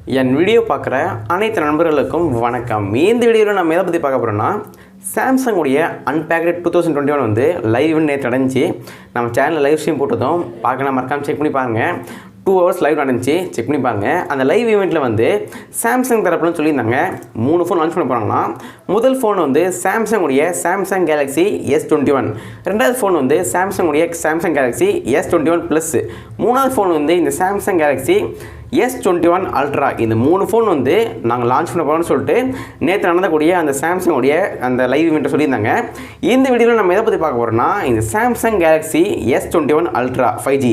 என் video பார்க்குற அனைத்து நண்பர்களுக்கும் வணக்கம். இந்த வீடியோவில் நம்ம எதை பற்றி பார்க்க போகிறோம்னா, சாம்சங் உடைய அன்பேக்டு 2021 வந்து லைவ்னு நேற்று நடந்துச்சு. நம்ம சேனலில் லைவ் ஸ்ட்ரீம் போட்டதும் பார்க்கலாம், மறக்காமல் செக் பண்ணி பாருங்கள். 2 hours லைவ் நடந்துச்சு, செக் பண்ணி பாருங்கள். அந்த லைவ் ஈவெண்ட்டில் வந்து சாம்சங் தரப்புலன்னு சொல்லியிருந்தாங்க 3 ஃபோன் லான்ச் பண்ண போகிறாங்கன்னா, முதல் ஃபோன் வந்து சாம்சங் உடைய சாம்சங் கேலக்ஸி S21, ரெண்டாவது ஃபோன் வந்து சாம்சங் உடைய சாம்சங் கேலக்ஸி S21 ப்ளஸ், மூணாவது ஃபோன் வந்து இந்த சாம்சங் கேலக்ஸி S21 Ultra. இந்த 3 ஃபோன் வந்து நாங்கள் லான்ச் பண்ண போகிறோம்னு சொல்லிட்டு நேற்று நடந்தக்கூடிய அந்த சாம்சங் உடைய அந்த லைவ் ஈவெண்ட்டை சொல்லியிருந்தாங்க. இந்த வீடியோவில் நம்ம எதை பற்றி பார்க்க போகிறோம்னா, இந்த Samsung Galaxy S21 Ultra 5G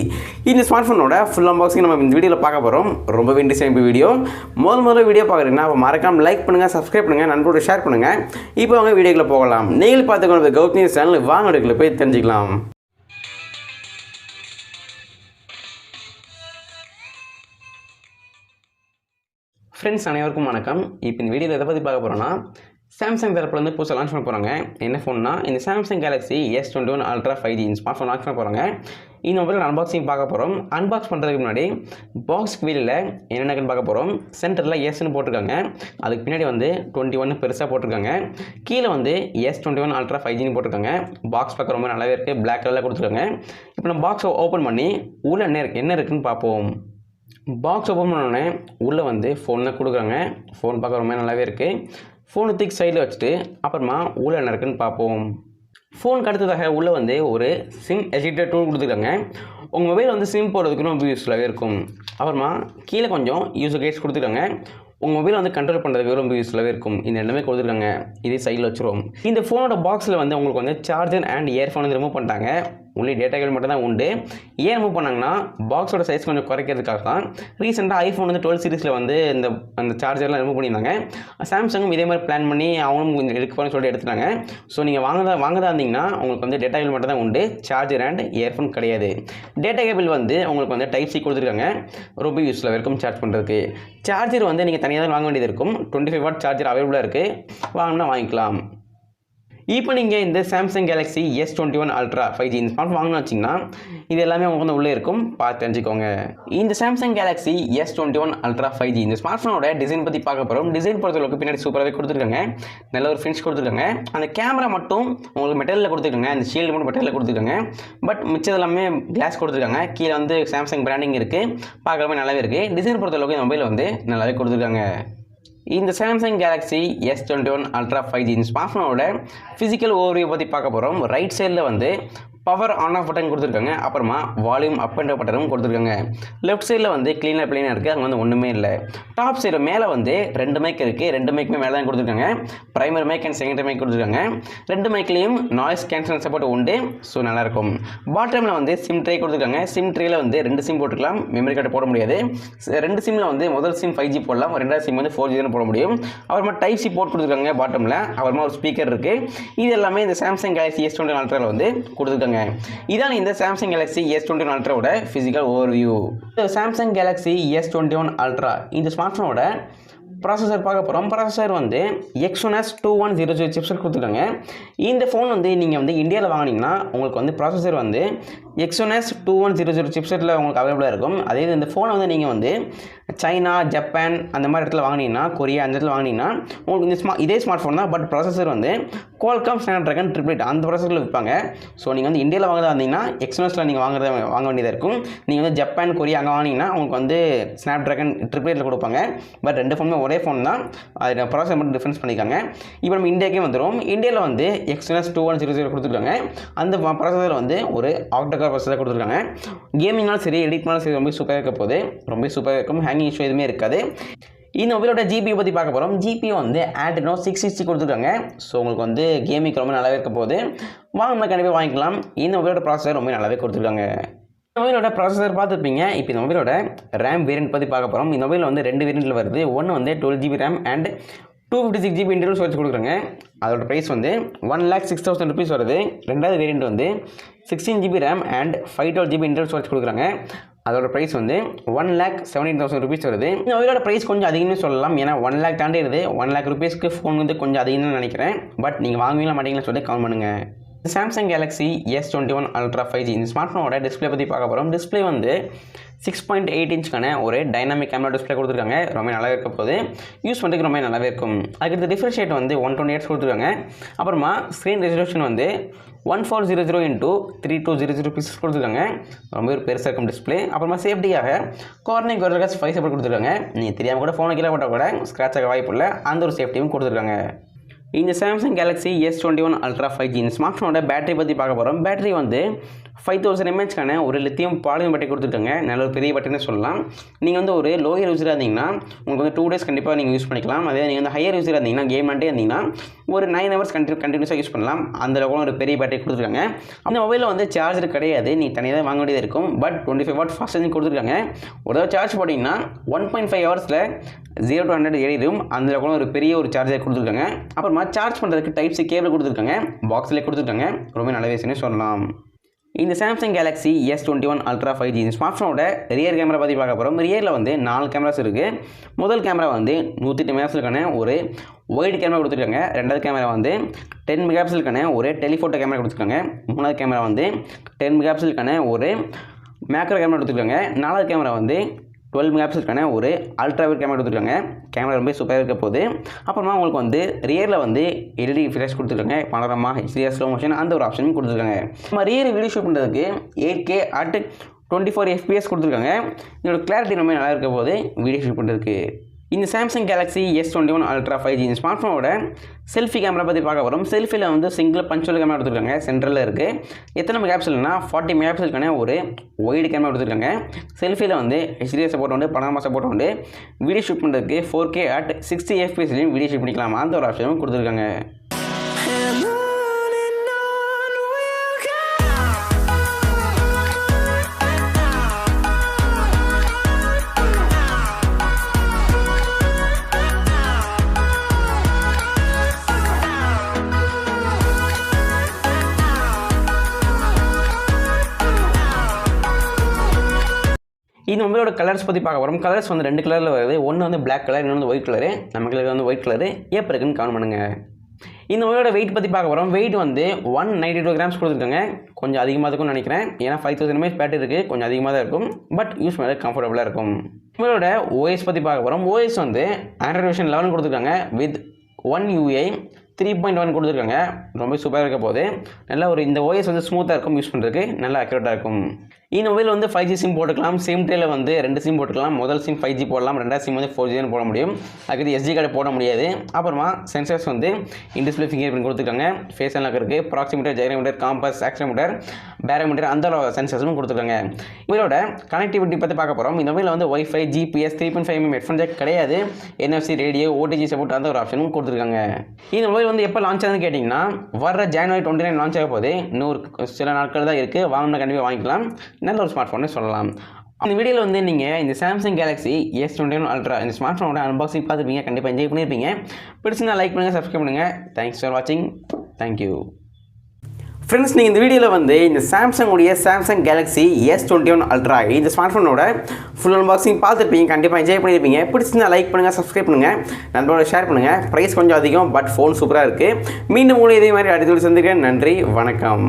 இந்த ஸ்மார்ட் ஃபோனோட ஃபுல் அன்பாக்சிங் நம்ம இந்த வீடியோவில் பார்க்க போகிறோம். ரொம்பவே இன்ட்ரெஸ்டிங் வீடியோ. முதல்ல வீடியோ பார்க்குறீங்கன்னா அப்போ மறக்காமல் லைக் பண்ணுங்கள், சப்ஸ்கிரைப் பண்ணுங்கள், நண்பரோட ஷேர் பண்ணுங்கள். இப்போ அவங்க வீடியோக்குள்ளே போகலாம். நீங்கள் பார்த்துக்கொண்டு கௌதம் சேனல் வாங்க வீடியோக்குள்ளே போய் தெரிஞ்சுக்கலாம். ஃப்ரெண்ட்ஸ் அனைவருக்கும் வணக்கம். இப்போ இந்த வீடியோவில் எதை பற்றி பார்க்க போகிறோன்னா, சாம்சங் தரப்புலேருந்து புதுசாக லான்ச் பண்ண போகிறாங்க. என்ன ஃபோன்னா, இந்த Samsung Galaxy S21 Ultra 5G இந்த ஸ்மார்ட் ஃபோன் லான்ச் பண்ண போகிறாங்க. இந்த மொபைல் அன்பாக்சிங் பார்க்க போகிறோம். அன்பாக்ஸ் பண்ணுறதுக்கு முன்னாடி பாக்ஸ் வீலில் என்னென்னு பார்க்க போகிறோம். சென்டரில் எஸ்ன்னு போட்டிருக்காங்க, அதுக்கு பின்னாடி வந்து 21 பெருசாக போட்டிருக்காங்க. கீழே வந்து S21 Ultra 5Gன்னு போட்டிருக்காங்க. பாக்ஸ் பார்க்க ரொம்ப நல்லாவே இருக்குது, பிளாக் கலரில் கொடுத்துருக்காங்க. இப்போ நம்ம பாக்ஸை ஓப்பன் பண்ணி உள்ளே என்ன இருக்குன்னு பார்ப்போம். பாக்ஸ் ஓப்பன் பண்ணோடனே உள்ளே வந்து ஃபோன் தான் கொடுக்குறாங்க. ஃபோன் பார்க்க ரொம்ப நல்லாவே இருக்குது. ஃபோனு தூக்கி சைடில் வச்சுட்டு அப்புறமா உள்ளே என்ன இருக்குன்னு பார்ப்போம். ஃபோனுக்கு அடுத்ததாக உள்ளே வந்து ஒரு சிம் எஜெக்டர் டூல் கொடுத்துருக்காங்க. உங்கள் மொபைல் வந்து சிம் போடுறதுக்கு ரொம்ப யூஸ்ஃபுல்லாகவே இருக்கும். அப்புறமா கீழே கொஞ்சம் யூசர் கைட்ஸ் கொடுத்துருக்காங்க. உங்கள் மொபைல் வந்து கண்ட்ரோல் பண்ணுறதுக்கு ரொம்ப யூஸ்ஃபுல்லாகவே இருக்கும். இந்த எல்லாமே கொடுத்துருக்காங்க. இதே சைடில் வச்சுருவோம். இந்த ஃபோனோட பாக்ஸில் வந்து உங்களுக்கு வந்து சார்ஜர் அண்ட் இயர்ஃபோன் வந்து ரிமூவ் பண்ணிட்டாங்க. ஒன்லி டேட்டா கேபிள் மட்டும் தான் உண்டு. ஏன் ரிமூவ் பண்ணாங்கன்னா, பாக்ஸோட சைஸ் கொஞ்சம் குறைக்கிறதுக்காக தான். ரீசெண்டாக ஐஃபோன் வந்து 12 சீரிஸில் வந்து அந்த சார்ஜர்லாம் ரிமூவ் பண்ணியிருந்தாங்க. சாம்சங்கும் இதே மாதிரி பிளான் பண்ணி அவங்களும் எடுக்கணும்னு சொல்லிட்டு எடுத்துட்டாங்க. ஸோ நீங்கள் வாங்கதா இருந்தீங்கன்னா உங்களுக்கு வந்து டேட்டா கேபிள் மட்டும் தான் உண்டு, சார்ஜர் அண்ட் இயர்ஃபோன் கிடையாது. டேட்டா கேபிள் வந்து உங்களுக்கு வந்து டைப் சி கொடுத்துருக்காங்க, ரொம்ப யூஸ்ஃபுல்லாக இருக்கும் சார்ஜ் பண்ணுறதுக்கு. சார்ஜர் வந்து நீங்கள் தனியாக தான் வாங்க வேண்டியது இருக்கும். 25 வாட் சார்ஜர் அவைலபிளாக இருக்குது, வாங்கினா வாங்கிக்கலாம். இப்போ நீங்கள் இந்த Samsung Galaxy S21 Ultra 5G இந்த ஸ்மார்ட் ஃபோன் வாங்கணும்னு வச்சிங்கன்னா, இது எல்லாமே உங்களுக்கு வந்து உள்ளே இருக்கும், பார்த்து தெரிஞ்சுக்கோங்க. இந்த Samsung Galaxy S21 Ultra 5G இந்த ஸ்மார்ட் ஃபோனோட டிசைன் பற்றி பார்க்க போகிறோம். டிசைன் பொறுத்தளவுக்கு பின்னாடி சூப்பராகவே கொடுத்துருக்காங்க, நல்ல ஒரு ஃபினிஷ் கொடுத்துருக்காங்க. அந்த கேமரா மட்டும் உங்களுக்கு மெட்டீரியலில் கொடுத்துருக்காங்க, அந்த ஷீல்டு மட்டும் மெட்டீரியலில் கொடுத்துருக்காங்க. பட் மிச்சம் எல்லாமே கிளாஸ் கொடுத்துருக்காங்க. கீழே வந்து சாம்சங் பிராண்டிங் இருக்குது, பார்க்குறமே நல்லாவே இருக்குது. டிசைன் பொறுத்தளவுக்கு இந்த மொபைல் வந்து நல்லாவே கொடுத்துருக்காங்க. இந்த Samsung Galaxy S21 Ultra 5G இந்த ஸ்மார்ட் ஃபோனோட ஃபிசிக்கல் ஓவர்வியூ பற்றி பார்க்க போகிறோம். ரைட் சைடில் வந்து பவர் ஆன் ஆஃப் பட்டன் கொடுத்துருக்காங்க, அப்புறமா வால்யூம் அப் அண்ட் டவுன் பட்டனும் கொடுத்துருக்காங்க. லெஃப்ட் சைடில் வந்து க்ளீனாக இருக்குது, அங்கே வந்து ஒன்றுமே இல்லை. டாப் சைடு மேலே வந்து 2 மைக் இருக்குது, 2 மைக்குமே மேலே தான் கொடுத்துருக்காங்க. Primary mic and secondary mic கொடுத்துருக்காங்க. 2 மைக்லேயும் நாய்ஸ் கேன்சல் சப்போர்ட் உண்டு, ஸோ நல்லாயிருக்கும். பாட்டமில் வந்து சிம் ட்ரே கொடுத்துருக்காங்க. சிம் ட்ரேயில் வந்து 2 சிம் போட்டுக்கலாம், மெமரி கார்டு போட முடியாது. 2 சிம்மில் வந்து முதல் சிம் 5G போடலாம், ரெண்டாவது சிம் வந்து 4G தான் போட முடியும். அப்புறமா டைப் சி போர்ட் கொடுத்துருக்காங்க பாட்டமில், அப்புறமா ஒரு ஸ்பீக்கர் இருக்குது. இது எல்லாமே இந்த சாம்சங் கேலக்ஸி S21 Ultra வந்து கொடுத்துருக்காங்க. இதான் இந்த சாம்சங் கேலக்ஸி S21 Ultraவோட physical overview. Samsung Galaxy S21 Ultra இந்த ஸ்மார்ட் ஃபோனோட ப்ராசஸர் பார்க்க போகிறோம். ப்ராசஸர் வந்து Exynos 2100 சிப்செட் கொடுத்துருக்காங்க. இந்த ஃபோன் வந்து நீங்கள் வந்து இந்தியாவில் வாங்கினீங்கன்னா உங்களுக்கு வந்து ப்ராசஸர் வந்து Exynos 2100 சிப்செட்டில் உங்களுக்கு அவைலபிளாக இருக்கும். அதே இந்த ஃபோனை வந்து நீங்கள் வந்து சைனா, ஜப்பான் அந்த மாதிரி இடத்துல வாங்கினீங்கன்னா, கொரியா அந்த இடத்துல வாங்கினீங்கன்னா உங்களுக்கு இந்த இதே ஸ்மார்ட் ஃபோன் தான், பட் ப்ராசஸர் வந்து Qualcomm Snapdragon 888 அந்த ப்ராசஸரில் விற்பாங்க. ஸோ நீங்கள் வந்து இந்தியாவில் வாங்குறதா இருந்தீங்கன்னா Exynosல நீங்கள் வாங்க வேண்டியதாக இருக்கும். நீங்கள் வந்து ஜப்பான், கொரியா அங்கே வாங்கினீங்கன்னா உங்களுக்கு வந்து Snapdragon 888 கொடுப்பாங்க. பட் 2 ஃபோனுமே ஒரே ஃபோன் தான், அது ப்ராசஸர் மட்டும் டிஃபரன்ஸ் பண்ணிக்காங்க. இப்போ நம்ம இந்தியாவுக்கே வந்துடும். இந்தியாவில் வந்து Exynos 2100 கொடுத்துருக்காங்க. அந்த ப்ராசஸர் வந்து ஒரு ஆக்டோகோர் ப்ராசஸர் கொடுத்துருக்காங்க. கேமிங்னாலும் சரி, எடிட்னாலும் சரி ரொம்ப சூப்பராக இருக்க போது, ரொம்ப சூப்பராக இருக்கும். ஹேங்கிங் இஷ்யூ எதுவுமே இருக்காது. இந்த மொபைலோட ஜிபி பற்றி பார்க்க போகிறோம். ஜிபி வந்து Adreno 660 கொடுத்துருக்காங்க. ஸோ உங்களுக்கு வந்து கேமிங் ரொம்ப நல்லாவே இருக்க போது, வாங்கினா கண்டிப்பாக வாங்கிக்கலாம். இந்த மொபைலோட ப்ராசஸர் ரொம்ப நல்லாவே கொடுத்துருக்காங்க. இந்த மொபைலோட ப்ராசஸர் பார்த்துருப்பீங்க. இப்போ இந்த மொபைலோட ரேம் வேரியன்ட் பற்றி பார்க்க போகிறோம். இந்த மொபைல் வந்து 2 வேரியண்ட்டில் வருது. ஒன்று வந்து 12GB RAM and 256GB internal storage கொடுக்குறாங்க. அதோட ப்ரைஸ் வந்து 1,06,000 rupees வருது. ரெண்டாவது வேரியண்ட் வந்து 16GB RAM and 512GB internal storage கொடுக்குறாங்க. அதோட ப்ரைஸ் வந்து 1,17,000 rupees வருது. இந்த மொபைலோட ப்ரைஸ் கொஞ்சம் அதிகமே சொல்லலாம், ஏன்னா 1 lakh தாண்டி இருக்குது. 1 lakh rupeesக்கு ஃபோன் வந்து கொஞ்சம் அதிகம் தான் நினைக்கிறேன். பட் நீங்கள் வாங்குவீங்களா மாட்டீங்களா சொல்லி கமெண்ட் பண்ணுங்கள். Samsung Galaxy S21 Ultra 5G இந்த ஸ்மார்ட் ஃபோனோட டிஸ்பிளே பற்றி பார்க்க போகிறோம். டிஸ்பிளே வந்து 6.8 இன்ச்க்கான ஒரு டைனாமிக் கேமரா டிஸ்பிளே கொடுத்துருக்காங்க. ரொம்ப நல்லாவே இருக்க போது யூஸ் பண்ணுறதுக்கு ரொம்ப நல்லாவே இருக்கும். அதுக்கு ரிஃப்ரெஷ் ரேட் வந்து 120 Hz கொடுத்துருக்காங்க. அப்புறமா ஸ்க்ரீன் ரெசல்யூஷன் வந்து 1400 into 3200 பிக்சல்ஸ் கொடுத்துருக்காங்க. ரொம்ப ஒரு பெருசாக இருக்கும் டிஸ்பிளே. அப்புறமா சேஃப்டியாக கார்னிங் Gorilla 5 சப்போர்ட் கொடுத்துருக்காங்க. நீங்கள் தெரியாமல் கூட ஃபோனை கீழே போட்டால் கூட ஸ்க்ராட்ச் ஆக வாய்ப்பு இல்லை. அந்த ஒரு சேஃப்டியும் கொடுத்துருக்காங்க. இந்த Samsung Galaxy S21 Ultra 5G இந்த ஸ்மார்ட் ஃபோனோட பேட்டரி பற்றி பார்க்க போகிறோம். பேட்டரி வந்து 5000 mAhக்கான ஒரு லித்தியம் பாலிமர் பேட்டரி கொடுத்துருக்காங்க. நல்ல ஒரு பெரிய பேட்டரின்னு சொல்லலாம். நீங்கள் வந்து ஒரு லோயர் யூஸராக இருந்தீங்கன்னா உங்களுக்கு வந்து 2 days கண்டிப்பாக நீங்கள் யூஸ் பண்ணிக்கலாம். அதே நீங்கள் வந்து ஹையர் யூஸராக இருந்தீங்கன்னா கேம் ஆண்டே இருந்தீங்கன்னா ஒரு 9 hours கண்டினியூஸாக யூஸ் பண்ணலாம். அந்த அளவுக்கு ஒரு பெரிய பேட்டரி கொடுத்துருக்காங்க. அந்த மொபைலில் வந்து சார்ஜர் கிடையாது, நீ தனியாக தான் வாங்க வேண்டியது இருக்கும். பட் 25 watt ஃபாஸ்ட் சார்ஜிங் கொடுத்துருக்காங்க. ஒரு தடவை சார்ஜ் போட்டிங்கன்னா 1.5 hours 0 to 100 ஏறிடும். அந்த அளவுக்கு ஒரு பெரிய ஒரு சார்ஜர் கொடுத்துருக்காங்க. அப்புறமா சார்ஜ் பண்ணுறதுக்கு டைப்-C கேபிள் கொடுத்துருக்காங்க. பாக்ஸ்லேயே கொடுத்துருக்காங்க. ரொம்ப நல்ல விஷயம்னு சொல்லலாம். இந்த Samsung Galaxy S21 Ultra 5G இந்த ஸ்மார்ட் ஃபோனோட ரியர் கேமரா பற்றி பார்க்க போகிறோம். ரியரில் வந்து 4 கேமராஸ் இருக்குது. முதல் கேமரா வந்து 108 மெகாபிக்சலுக்கான ஒரு வைடு கேமரா கொடுத்துருக்காங்க. ரெண்டாவது கேமரா வந்து 10 மெகாபிக்சலுக்கான ஒரு டெலிஃபோட்டோ கேமரா கொடுத்துருக்காங்க. மூணாவது கேமரா வந்து 10 மெகாபிக்சலுக்கான ஒரு மேக்ரோ கேமரா கொடுத்துருக்காங்க. நாலாவது கேமரா வந்து 12 மெகாபிக்சலுக்கான ஒரு அல்ட்ரா வைட் கேமரா கொடுத்துருக்காங்க. கேமரா ரொம்ப சூப்பராக இருக்க போகுது. அப்புறமா உங்களுக்கு வந்து ரியரில் வந்து LED ஃப்ளாஷ் கொடுத்துருக்காங்க. பனோரமா HDR ஸ்லோ மோஷன் அந்த ஒரு ஆப்ஷனும் கொடுத்துருக்காங்க. நம்ம ரியர் வீடியோ ஷூட் பண்ணுறதுக்கு 8K at 24 FPS கொடுத்துருக்காங்க. இதோட கிளாரிட்டி ரொம்ப நல்லா இருக்க போது வீடியோ ஷூட் பண்ணுறதுக்கு. இந்த Samsung Galaxy S21 Ultra 5G இந்த ஸ்மார்ட் ஃபோனோட செல்ஃபி கேமரா பற்றி பார்க்க வரும். செல்ஃபியில் வந்து சிங்கிள் பஞ்சுவல் கேமரா கொடுத்துருக்காங்க. சென்ட்ரலில் இருக்குது. எத்தனை மெகாபிக்சல்னா 40 மெகாபிக்சலுக்கான ஒரு வைடு கேமரா கொடுத்துருக்காங்க. செல்ஃபியில் வந்து HDR சப்போர்ட் உண்டு, பனோரமா சப்போர்ட் உண்டு. வீடியோ ஷூட் பண்ணுறதுக்கு 4K at 60 FPSலையும் வீடியோ ஷூட் பண்ணிக்கலாம். அந்த ஒரு ஆப்ஷனும் கொடுத்துருக்காங்க. இந்த மொபைலோட கலர்ஸ் பற்றி பார்க்க போகிறோம். கலர்ஸ் வந்து 2 கலரில் வருது. ஒன்று வந்து பிளாக் கலர், இன்னொன்று வந்து ஒயிட் கலரு. நம்ம கலர் வந்து ஒயிட் கலரு. எப்போ இருக்குன்னு கவுண்ட் பண்ணுங்கள். இந்த மொபைலோட வெயிட் பற்றி பார்க்க போகிறோம். வெயிட் வந்து 192 grams கொடுத்துருக்காங்க. கொஞ்சம் அதிகமாக இருக்கும்னு நினைக்கிறேன். ஏன்னா 5000 mAh பேட்டரி இருக்குது. கொஞ்சம் அதிகமாக தான் இருக்கும். பட் யூஸ் பண்ண கம்ஃபர்டபுளாக இருக்கும். மொபைலோட OS பற்றி பார்க்க போகிறோம். OS வந்து Android version 11 கொடுத்துருக்காங்க. வித் 1 UI 3.1 கொடுத்துருக்காங்க. ரொம்ப சூப்பராக இருக்க போது நல்லா ஒரு இந்த OS வந்து ஸ்மூத்தாக இருக்கும். யூஸ் பண்ணுறதுக்கு நல்லா அக்யூரேட்டாக இருக்கும். இந்த மொபைல் வந்து 5G சிம் போட்டுக்கலாம். சிம் ட்ரேல வந்து 2 சிம் போட்டுக்கலாம். முதல் சிம் 5G போடலாம். ரெண்டாவது சிம் வந்து 4G போட முடியும். அதுக்கு SD கார்டு போட முடியாது. அப்புறமா சென்சர்ஸ் வந்து இன்டிஸ்பிளே ஃபிங்கர் பிரிண்ட் கொடுத்துருக்காங்க. ஃபேஸ் அன்லாக் இருக்குது. ப்ராக்சிமீட்டர், ஜைரோமீட்டர், காம்பஸ், ஆக்சிலோமீட்டர், பேரோமீட்டர் அந்த சென்சர்ஸும் கொடுத்துருக்காங்க. இதோட கனெக்டிவிட்டி பற்றி பார்க்க போகிறோம். இந்த மொபைலில் வந்து Wi-Fi, GPS, 3.5mm headphone jack கிடையாது. NFC, ரேடியோ, OTG சப்போர்ட் அந்த ஒரு ஆப்ஷனும் கொடுத்துருக்காங்க. இந்த மொபைல் வந்து எப்போ லான்ச் ஆகுதுன்னு கேட்டிங்கன்னா வர January 29 லான்ச் ஆக போது. இன்னும் சில நாட்கள் தான் இருக்குது. வாங்கினா கண்டிப்பாக வாங்கிக்கலாம். நல்ல ஒரு ஸ்மார்ட் ஃபோன்னு சொல்லலாம். அந்த வீடியோவில் வந்து நீங்கள் இந்த சாம்சங் கேலக்ஸி S21 Ultra இந்த ஸ்மார்ட் ஃபோனோட அன்பாக்சிங் பார்த்துருப்பீங்க. கண்டிப்பாக என்ஜாய் பண்ணியிருப்பீங்க. பிடிச்சிருந்தா லைக் பண்ணுங்கள், சப்ஸ்கிரைப் பண்ணுங்கள். தேங்க்ஸ் ஃபார் வாட்சிங். Thank you friends. நீங்கள் இந்த வீடியோவில் வந்து இந்த சாம்சங் கேலக்ஸி S21 Ultra இந்த ஸ்மார்ட் ஃபோனோட ஃபுல் அன்பாக்சிங் பார்த்துருப்பீங்க. கண்டிப்பாக என்ஜாய் பண்ணியிருப்பீங்க. பிடிச்சிருந்தா லைக் பண்ணுங்கள், சப்ஸ்கிரைப் பண்ணுங்கள், நண்பரோட ஷேர் பண்ணுங்கள். ப்ரைஸ் கொஞ்சம் அதிகம், பட் ஃபோன் சூப்பராக இருக்குது. மீண்டும் உங்களை இதே மாதிரி அடுத்த சந்திக்கிறேன். நன்றி, வணக்கம்.